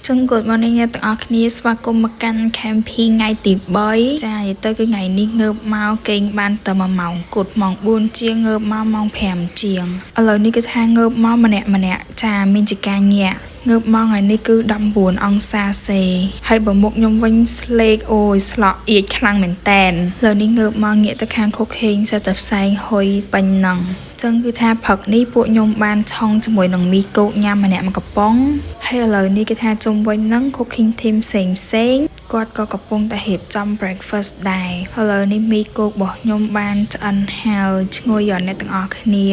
ចឹងគាត់មកនេះអ្នកទាំងអស់គ្នាស្វាគមន៍មកកាន់ camping ថ្ងៃទី3ចាទៅគឺថ្ងៃនេះងើបមកគេងបានតែ1ម៉ោងគត់ម៉ោង4ជាងងើបមកម៉ោង5ជាងឥឡូវនេះគឺថាងើបមកម្នាក់ចាមានចការញាក់ងើបមកថ្ងៃនេះគឺ19អង្សាសេហើយបើមុខខ្ញុំវិញស្លេកអូយស្លក់អៀចខ្លាំងមែនតែនឥឡូវនេះងើបមកងាកទៅខាងខុកខេងសិតតែផ្សែងហុយបាញ់ណងចឹងគឺថាព្រឹកនេះពួកខ្ញុំបានឆុងជាមួយនឹងមីកូកញ៉ាំម្នាក់មួយកំប៉ុងហើយឥឡូវនេះគឺថាជុំវិញនឹង cooking team ផ្សេងគាត់ក៏កំពុងតែរៀបចំ breakfast ដែរឥឡូវនេះមីកូករបស់ខ្ញុំបានឆ្អិនហើយឈ្ងុយយកអ្នកទាំងអស់គ្នា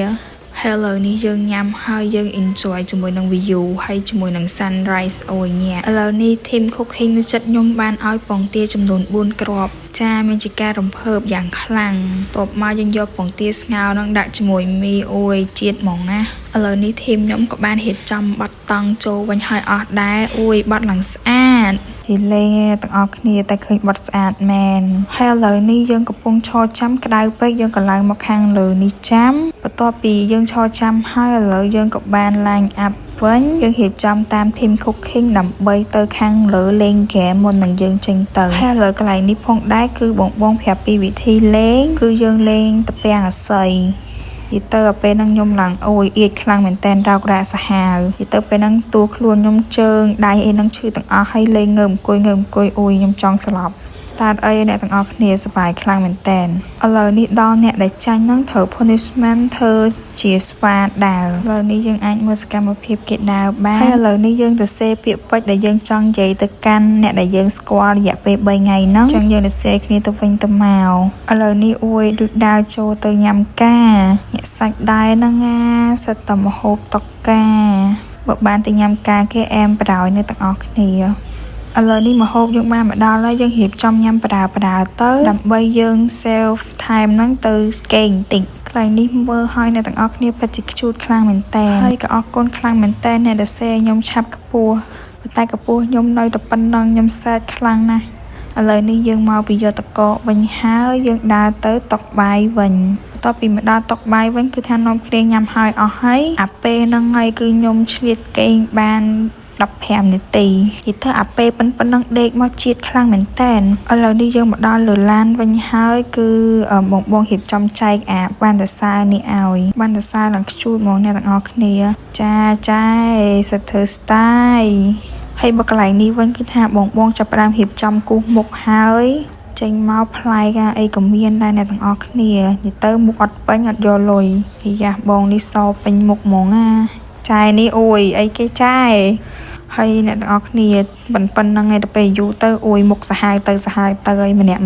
ហើយឥឡូវនេះយើងញ៉ាំហើយយើង enjoy ជាមួយនឹង view ហើយជាមួយនឹង sunrise អូយញ៉ាឥឡូវនេះ team cooking នៅចិត្តខ្ញុំបានឲ្យពងទាចំនួន4គ្រាប់ចាមានជាការរំភើបយ៉ាងខ្លាំងតបមកយើងយកពងទាស្ងោរនឹងដាក់ជាមួយមីអូយជាតិហ្មងណាឥឡូវនេះ team ខ្ញុំក៏បានរៀបចំបတ်តង់ចូលវិញហើយអស់ដែរអូយបတ်ឡើងស្អាតទីលេងទាំងអស់គ្នាតែឃើញបတ်ស្អាតមែនហើយឥឡូវនេះយើងកំពុងឈរចាំក្តៅពេកយើងក៏ឡើងមកខាងលើនេះចាំបន្ទាប់ពីយើងឈរចាំហើយឥឡូវយើងក៏បានឡើងអាប់វិញយើងរៀបចំតាម team cooking ដើម្បីទៅខាងលើលេងហ្គេមមុននឹងយើងចេញទៅហើយឥឡូវកន្លែងនេះផងដែរគឺបងប្រាប់ពីវិធីលេងគឺយើងលេងតាពាំងអាស័យយីទៅពេលហ្នឹងខ្ញុំឡើងអូយអៀចខ្លាំងមែនតែនរោគរ៉ាសាហាវយីទៅពេលហ្នឹងតួខ្លួនខ្ញុំជើងដៃអីហ្នឹងឈឺទាំងអស់ហើយលេងងើបអង្គុយអូយខ្ញុំចង់ស្លាប់តើអីអ្នកទាំងអស់គ្នាសប្បាយខ្លាំងមែនតែនឥឡូវនេះដល់អ្នកដែលចាញ់ហ្នឹងត្រូវ punishment ធ្វើជាស្វាដើរឥឡូវនេះយើងអាចមើលសកម្មភាពគេដើរបានហើយឥឡូវនេះយើងទៅសេពាក្យពេចន៍ដែលយើងចង់និយាយទៅកាន់អ្នកដែលយើងស្គាល់រយៈពេល3ថ្ងៃហ្នឹងចឹងយើងទៅសេគ្នាទៅវិញទៅមកឥឡូវនេះអួយដូចដើរចូលទៅញ៉ាំការញាក់សាច់ដែរហ្នឹងសិតតែមហូបតុកការបើបានទៅញ៉ាំការគេអែមប្រោយនៅទាំងអស់គ្នាឥឡូវនេះម្ហូបយើងបានមកដល់ហើយយើងរៀបចំញ៉ាំបដាទៅដើម្បីយើង save time ហ្នឹងទៅគេងបន្តិចកន្លែងនេះមើលឲ្យអ្នកទាំងអស់គ្នាពិតជាខ្ជូតខ្លាំងមែនតើហើយក៏អរគុណខ្លាំងមែនតើអ្នកដែល share ខ្ញុំឆាប់ខ្ពស់ប៉ុន្តែកម្ពស់ខ្ញុំនៅតែប៉ុណ្ណឹងខ្ញុំសែតខ្លាំងណាស់ឥឡូវនេះយើងមកពីយកតកវិញហើយយើងដើរទៅតុកបាយវិញបន្ទាប់ពីមកដល់តុកបាយវិញគឺថានាំគ្នាញ៉ាំហើយអស់ហើយអាពេលហ្នឹងហើយគឺខ្ញុំឆ្លៀតគេងបាន15នាទីយីទៅអាពេលប៉ុណ្ណឹងដេកមកជាតិខ្លាំងមែនតែនឥឡូវនេះយើងមកដល់លើឡានវិញហើយគឺបងរៀបចំចែកអាបានតសើនេះឲ្យបានតសើឡើងខ្ជូតហ្មងអ្នកទាំងអស់គ្នាចាសិតធ្វើ style ហើយមកកន្លែងនេះវិញគឺថាបងចាប់ផ្ដើមរៀបចំគូសមុខហើយចេញមកប្លែកអីក៏មានដែរអ្នកទាំងអស់គ្នានិយាយទៅមុខអត់ពេញអត់យកលុយពីយ៉ាបងនេះសពេញមុខហ្មងចាយនេះអូយអីគេចាយហើយអ្នកទាំងអស់គ្នាប៉ុណ្្នឹងឯទៅពេលយូរទៅអូយមុខសាហាវទៅឲ្យម្នាក់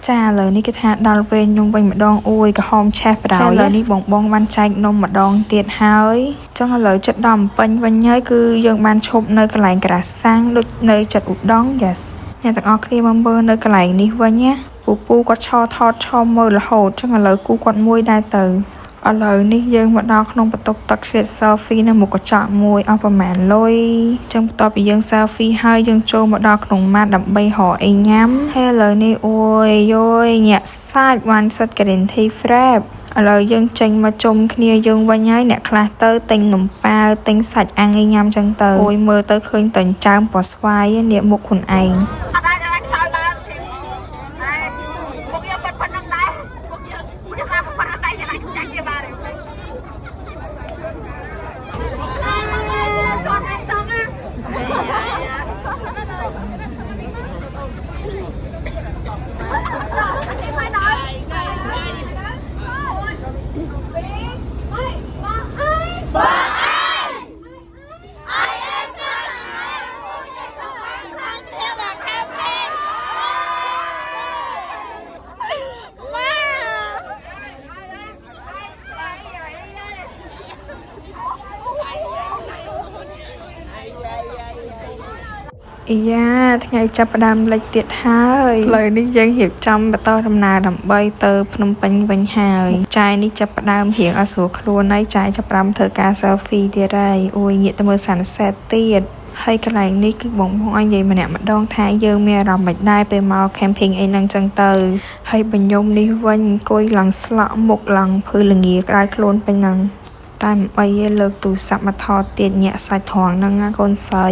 ចាឥឡូវនេះគេថាដល់ពេលខ្ញុំវិញម្ដងអូយក្រហមឆេះបដ ហើយឥឡូវនេះបងបានចែកនំម្ដងទៀតហើយចឹងឥឡូវចិត្តដល់ពេញវិញហើយគឺយើងបានឈប់នៅកន្លែងក្រាសាំងដូចនៅចិត្តឧដុង្គyesអ្នកទាំងអស់គ្នាមកមើលនៅកន្លែងនេះវិញណាពូគាត់ថតមើលរហូតចឹងឥឡូវគូគាត់មួយដែរទៅឥឡូវនេះយើងមកដល់ក្នុងបន្ទប់ទឹកឆ្លៀត selfie នៅមុខកញ្ចក់មួយអស់ប្រហែលលុយចឹងបន្ទាប់ពីយើង selfie ហើយយើងចូលមកដល់ក្នុងម៉ាតដើម្បីរកអីញ៉ាំហើយឥឡូវនេះអូយញាក់សាច់បានសិត guarantee frap ឥឡូវយើងចេញមកជុំគ្នាយើងវិញហើយអ្នកខ្លះទៅទិញនំប៉ាវទិញសាច់អាំងអីញ៉ាំចឹងទៅអូយមើលទៅឃើញតែចើមពណ៌ស្វាយនេះមុខខ្លួនឯងយ៉ាថ្ងៃចាប់ផ្ដើមលេចទៀតហើយឥឡូវនេះយើងរៀបចំបន្តដំណើរដើម្បីទៅភ្នំពេញវិញហើយចាយនេះចាប់ផ្ដើមរៀងអត់ស្រួលខ្លួនហើយចាយចាប់ផ្ដើមធ្វើការ selfie ទៀតហើយអូយងាកទៅមើល sunset ទៀត ហើយកន្លែងនេះគឺបងអញនិយាយម្នាក់ម្ដងថាយើងមានអារម្មណ៍មិនដែរពេលមក camping អីហ្នឹងចឹងទៅហើយបញ្ញោមនេះវិញអង្គុយឡើងស្លក់មុខឡើងភើល្ងាក្តៅខ្លួនពេញហ្នឹងតែមិនអីទេលើកទូរស័ព្ទមកថតទៀតញាក់សាច់ត្រង់ហ្នឹងណាកូនស្រី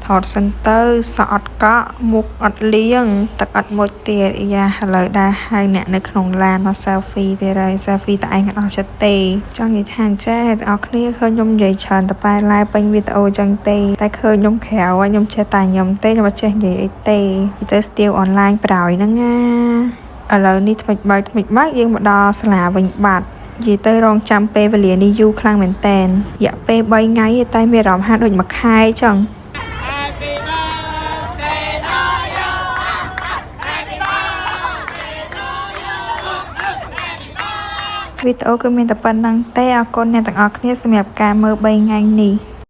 ថតសិនទៅសក់អត់កក់មុខអត់លាងទឹកអត់មុជទៀតយ៉ាឥឡូវដែរហៅអ្នកនៅក្នុងឡានមក selfie ទៀតហើយ selfie តែឯងអត់អស់ចិត្តទេចង់និយាយថាចាអ្នកនរគ្នាឃើញខ្ញុំនិយាយច្រើនតែប៉ែឡាយពេញវីដេអូចឹងទេតែឃើញខ្ញុំក្រៅខ្ញុំចេះតែខ្ញុំទេខ្ញុំអត់ចេះនិយាយអីទេនិយាយទៅ still online ប្រោយហ្នឹងណាឥឡូវនេះថ្មិចបើកយើងមកដល់សាលាវិញបាត់និយាយទៅរងចាំពេលវេលានេះយូរខ្លាំងមែនតែនរយៈពេល3ថ្ងៃតែមានអារម្មណ៍ថាដូចមួយខែចឹងវីដេអូគឺមានតែប៉ុណ្្នឹងទេអរគុណអ្នកទាំងអស់គ្នាសម្រាប់ការមើល3ថ្ងៃនេះ